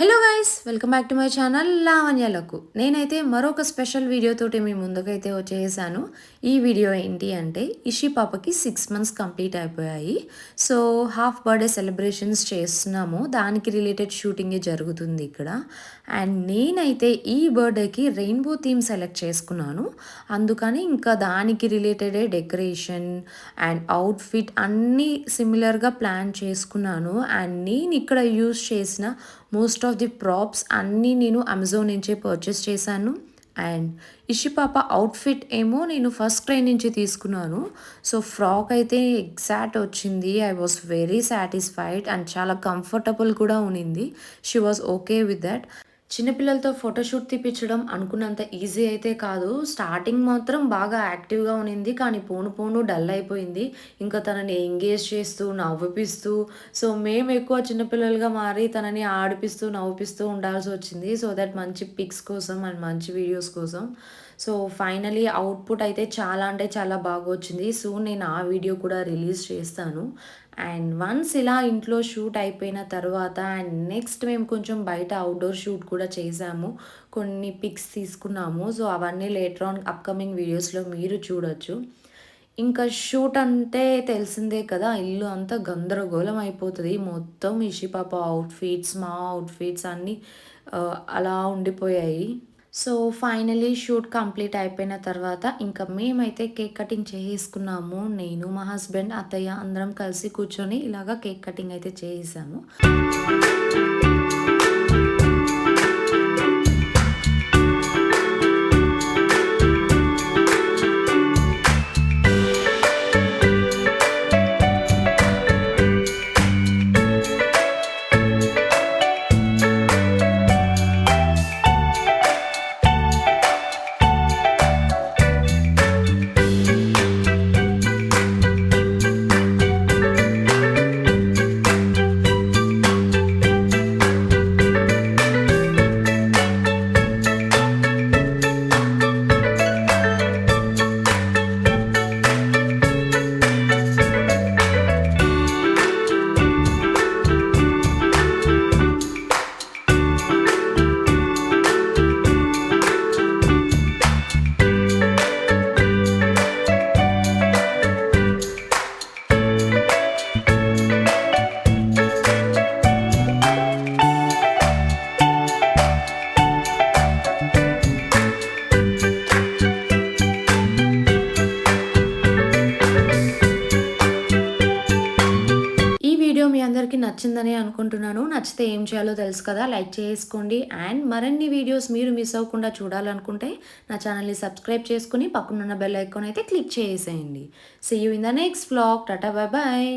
Hello guys, welcome back to my channel లావణ్యలకు. నేనైతే మరొక స్పెషల్ వీడియోతోటి మీ ముందుకైతే వచ్చేసాను. ఈ వీడియో ఏంటి అంటే ఇషి పాపకి 6 మంత్స్ కంప్లీట్ అయిపోయాయి. సో హాఫ్ బర్త్డే సెలబ్రేషన్స్ చేస్తున్నాము. దానికి రిలేటెడ్ షూటింగే జరుగుతుంది ఇక్కడ. అండ్ నేనైతే ఈ బర్త్డేకి రెయిన్బో థీమ్ సెలెక్ట్ చేసుకున్నాను. అందుకని ఇంకా దానికి రిలేటెడే డెకరేషన్ అండ్ అవుట్ఫిట్ అన్నీ సిమిలర్గా ప్లాన్ చేసుకున్నాను. అండ్ నేను ఇక్కడ యూస్ చేసిన మోస్ట్ ఆఫ్ ది ప్రాప్స్ అన్నీ నేను అమెజాన్ నుంచే పర్చేస్ చేశాను. అండ్ ఇషి పాప అవుట్ఫిట్ ఏమో నేను ఫస్ట్ క్రై నుంచి తీసుకున్నాను. సో ఫ్రాక్ అయితే ఎగ్జాక్ట్ వచ్చింది. I was very satisfied and చాలా కంఫర్టబుల్ కూడా ఉన్నింది. She was okay with that. చిన్నపిల్లలతో ఫోటోషూట్ తీపించడం అనుకున్నంత ఈజీ అయితే కాదు. స్టార్టింగ్ మాత్రం బాగా యాక్టివ్గా ఉన్నింది, కానీ పోను పోను డల్ అయిపోయింది. ఇంకా తనని ఎంగేజ్ చేస్తూ నవ్విపిస్తూ, సో మేము ఎక్కువ చిన్నపిల్లలుగా మారి తనని ఆడిపిస్తూ నవ్విపిస్తూ ఉండాల్సి వచ్చింది. సో దట్ మంచి పిక్స్ కోసం అండ్ మంచి వీడియోస్ కోసం. సో ఫైనలీ అవుట్పుట్ అయితే చాలా అంటే చాలా బాగా వచ్చింది. సో నేను ఆ వీడియో కూడా రిలీజ్ చేస్తాను. అండ్ వన్స్ ఇలా ఇంట్లో షూట్ అయిపోయిన తర్వాత అండ్ నెక్స్ట్ మేము కొంచెం బయట అవుట్డోర్ షూట్ కూడా చేసాము. కొన్ని పిక్స్ తీసుకున్నాము. సో అవన్నీ లేటర్ ఆన్ అప్కమింగ్ వీడియోస్లో మీరు చూడొచ్చు. ఇంకా షూట్ అంటే తెలిసిందే కదా, ఇల్లు అంతా గందరగోళం అయిపోతుంది. మొత్తం ఇషి పాప అవుట్ఫిట్స్, మా అవుట్ఫిట్స్ అన్నీ అలా ఉండిపోయాయి. సో ఫైనలీ షూట్ కంప్లీట్ అయిపోయిన తర్వాత ఇంకా మేమైతే కేక్ కటింగ్ చేసుకున్నాము. నేను, మా హస్బెండ్, అత్తయ్య అందరం కలిసి కూర్చొని ఇలాగా కేక్ కటింగ్ అయితే చేసాము. మీ అందరికీ నచ్చిందని అనుకుంటున్నాను. నచ్చితే ఏం చేయాలో తెలుసు కదా, లైక్ చేసుకోండి. అండ్ మరిన్ని వీడియోస్ మీరు మిస్ అవ్వకుండా చూడాలనుకుంటే నా ఛానల్ని సబ్స్క్రైబ్ చేసుకుని పక్కనున్న బెల్ ఐకాన్ అయితే క్లిక్ చేసేయండి. See you in the next vlog. టాటా, బై బాయ్.